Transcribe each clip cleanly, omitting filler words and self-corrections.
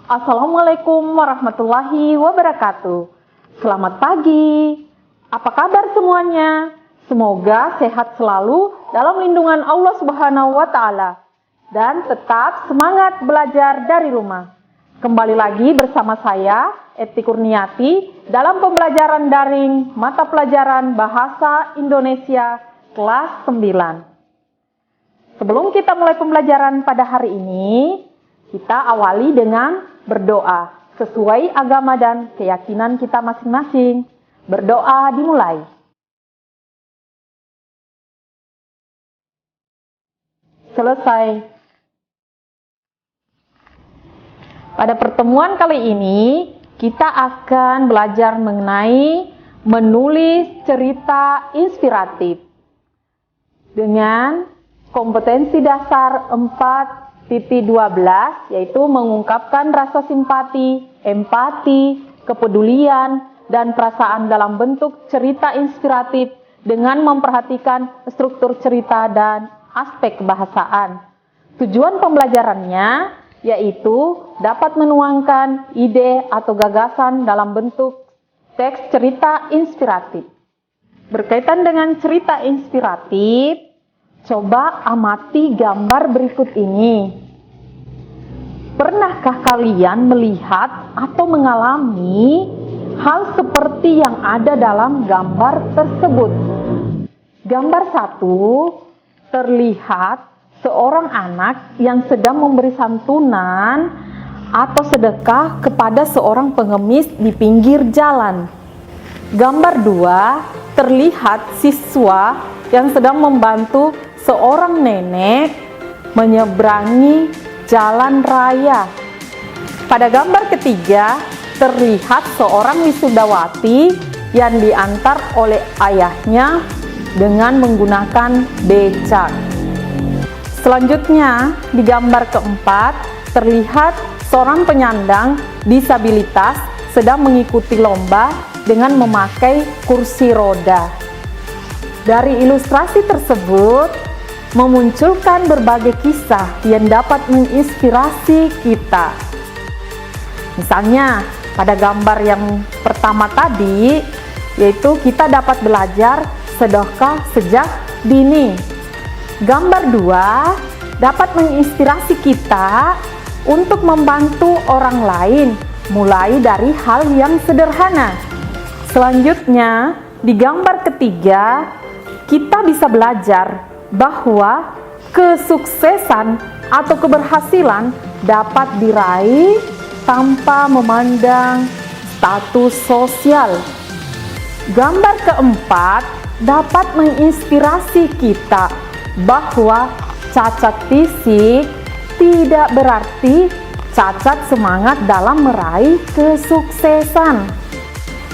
Assalamualaikum warahmatullahi wabarakatuh. Selamat pagi. Apa kabar semuanya? Semoga sehat selalu dalam lindungan Allah Subhanahu wa Ta'ala dan tetap semangat belajar dari rumah. Kembali lagi bersama saya, Eti Kurniati, dalam pembelajaran daring mata pelajaran Bahasa Indonesia kelas 9. Sebelum kita mulai pembelajaran pada hari ini, kita awali dengan berdoa sesuai agama dan keyakinan kita masing-masing. Berdoa dimulai. Selesai. Pada pertemuan kali ini, kita akan belajar mengenai menulis cerita inspiratif dengan kompetensi dasar 4.12, yaitu mengungkapkan rasa simpati, empati, kepedulian, dan perasaan dalam bentuk cerita inspiratif dengan memperhatikan struktur cerita dan aspek kebahasaan. Tujuan pembelajarannya yaitu dapat menuangkan ide atau gagasan dalam bentuk teks cerita inspiratif. Berkaitan dengan cerita inspiratif, coba amati gambar berikut ini. Pernahkah kalian melihat atau mengalami hal seperti yang ada dalam gambar tersebut? Gambar 1 terlihat seorang anak yang sedang memberi santunan atau sedekah kepada seorang pengemis di pinggir jalan. Gambar 2 terlihat siswa yang sedang membantu seorang nenek menyeberangi jalan raya. Pada gambar ketiga, terlihat seorang wisudawati yang diantar oleh ayahnya dengan menggunakan becak. Selanjutnya, di gambar keempat, terlihat seorang penyandang disabilitas sedang mengikuti lomba dengan memakai kursi roda. Dari ilustrasi tersebut, memunculkan berbagai kisah yang dapat menginspirasi kita. Misalnya, pada gambar yang pertama tadi, yaitu kita dapat belajar sedekah sejak dini. Gambar 2 dapat menginspirasi kita untuk membantu orang lain, mulai dari hal yang sederhana. Selanjutnya, di gambar ketiga, kita bisa belajar bahwa kesuksesan atau keberhasilan dapat diraih tanpa memandang status sosial. Gambar keempat dapat menginspirasi kita bahwa cacat fisik tidak berarti cacat semangat dalam meraih kesuksesan.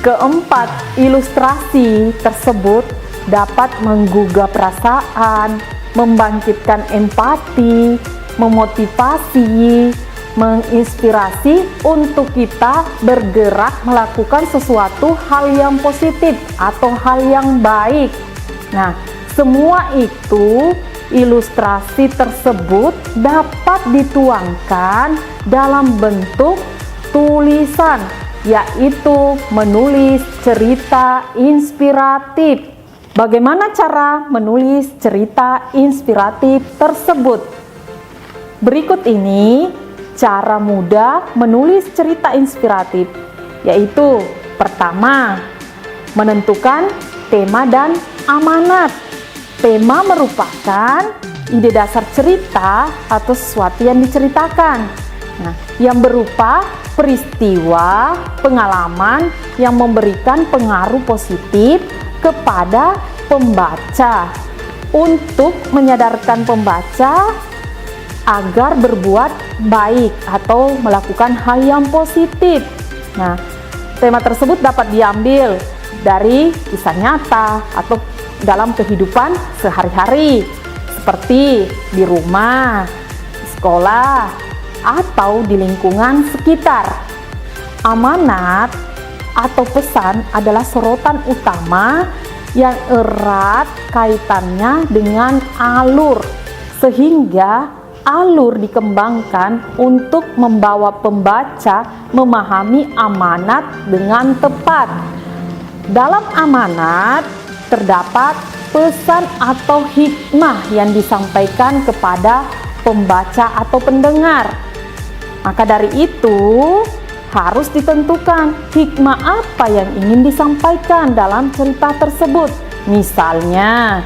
Keempat, ilustrasi tersebut dapat menggugah perasaan, membangkitkan empati, memotivasi, menginspirasi untuk kita bergerak melakukan sesuatu hal yang positif atau hal yang baik. Nah, semua itu, ilustrasi tersebut dapat dituangkan dalam bentuk tulisan, yaitu menulis cerita inspiratif. Bagaimana cara menulis cerita inspiratif tersebut? Berikut ini cara mudah menulis cerita inspiratif, yaitu pertama, menentukan tema dan amanat. Tema merupakan ide dasar cerita atau sesuatu yang diceritakan. Nah, yang berupa peristiwa, pengalaman yang memberikan pengaruh positif kepada pembaca untuk menyadarkan pembaca agar berbuat baik atau melakukan hal yang positif. Nah, tema tersebut dapat diambil dari kisah nyata atau dalam kehidupan sehari-hari, seperti di rumah, di sekolah, atau di lingkungan sekitar. Amanat atau pesan adalah sorotan utama yang erat kaitannya dengan alur, sehingga alur dikembangkan untuk membawa pembaca memahami amanat dengan tepat. Dalam amanat terdapat pesan atau hikmah yang disampaikan kepada pembaca atau pendengar. Maka dari itu harus ditentukan hikmah apa yang ingin disampaikan dalam cerita tersebut. Misalnya,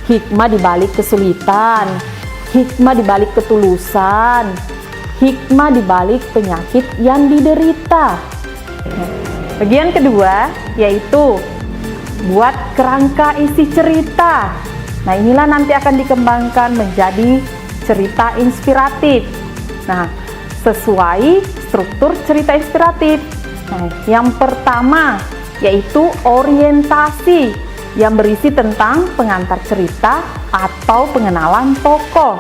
hikmah di balik kesulitan, hikmah di balik ketulusan, hikmah di balik penyakit yang diderita. Bagian kedua yaitu buat kerangka isi cerita. Nah, inilah nanti akan dikembangkan menjadi cerita inspiratif. Nah, sesuai struktur cerita inspiratif. Nah, yang pertama yaitu orientasi yang berisi tentang pengantar cerita atau pengenalan tokoh.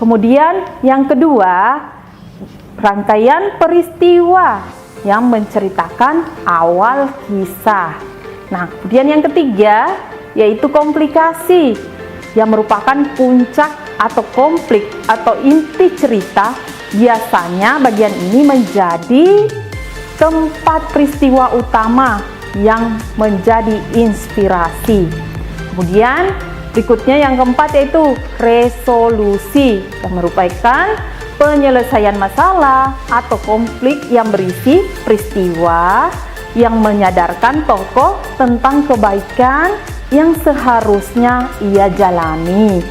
Kemudian yang kedua, rangkaian peristiwa yang menceritakan awal kisah. Nah, kemudian yang ketiga yaitu komplikasi yang merupakan puncak atau konflik atau inti cerita. Biasanya bagian ini menjadi tempat peristiwa utama yang menjadi inspirasi. Kemudian berikutnya yang keempat yaitu resolusi yang merupakan penyelesaian masalah atau konflik yang berisi peristiwa yang menyadarkan tokoh tentang kebaikan yang seharusnya ia jalani.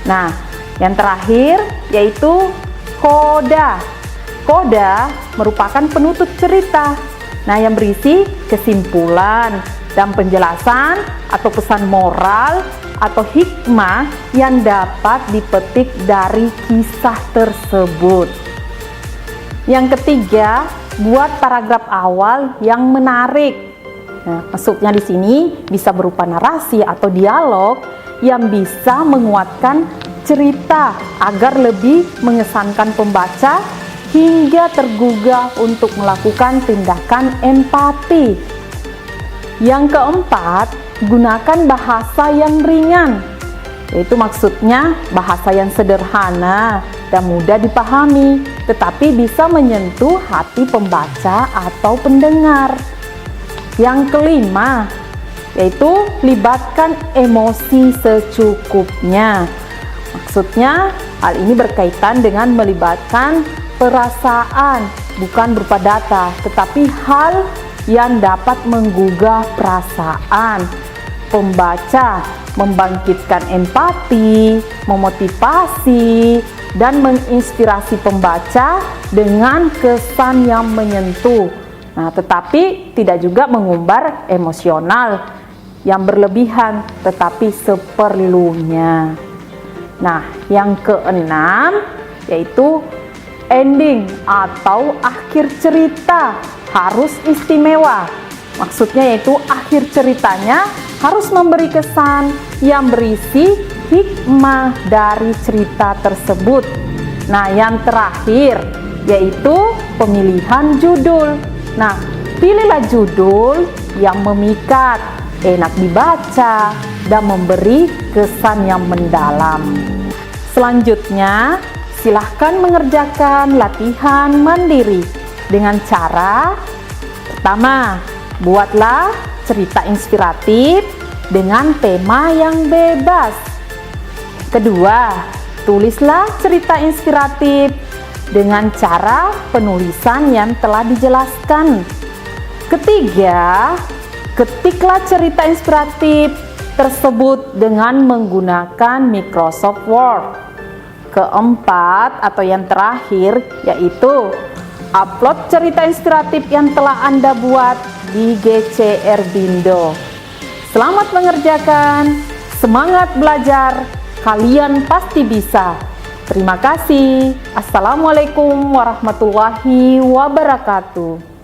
Nah, yang terakhir yaitu koda. Koda merupakan penutup cerita. Nah, yang berisi kesimpulan dan penjelasan atau pesan moral atau hikmah yang dapat dipetik dari kisah tersebut. Yang ketiga, buat paragraf awal yang menarik. Nah, maksudnya di sini bisa berupa narasi atau dialog yang bisa menguatkan cerita agar lebih mengesankan pembaca hingga tergugah untuk melakukan tindakan empati. Yang keempat, gunakan bahasa yang ringan, yaitu maksudnya bahasa yang sederhana dan mudah dipahami, tetapi bisa menyentuh hati pembaca atau pendengar. Yang kelima, yaitu libatkan emosi secukupnya. Maksudnya, hal ini berkaitan dengan melibatkan perasaan, bukan berupa data, tetapi hal yang dapat menggugah perasaan pembaca, membangkitkan empati, memotivasi, dan menginspirasi pembaca dengan kesan yang menyentuh. Nah, tetapi tidak juga mengumbar emosional yang berlebihan, tetapi seperlunya. Nah, yang keenam yaitu ending atau akhir cerita harus istimewa. Maksudnya yaitu akhir ceritanya harus memberi kesan yang berisi hikmah dari cerita tersebut. Nah, yang terakhir yaitu pemilihan judul. Nah, pilihlah judul yang memikat, enak dibaca, dan memberi kesan yang mendalam. Selanjutnya, silahkan mengerjakan latihan mandiri dengan cara pertama, buatlah cerita inspiratif dengan tema yang bebas. Kedua, tulislah cerita inspiratif dengan cara penulisan yang telah dijelaskan. Ketiga, ketiklah cerita inspiratif tersebut dengan menggunakan Microsoft Word. Keempat atau yang terakhir yaitu upload cerita inspiratif yang telah Anda buat di GC Erbindo. Selamat mengerjakan, semangat belajar, kalian pasti bisa. Terima kasih. Assalamualaikum warahmatullahi wabarakatuh.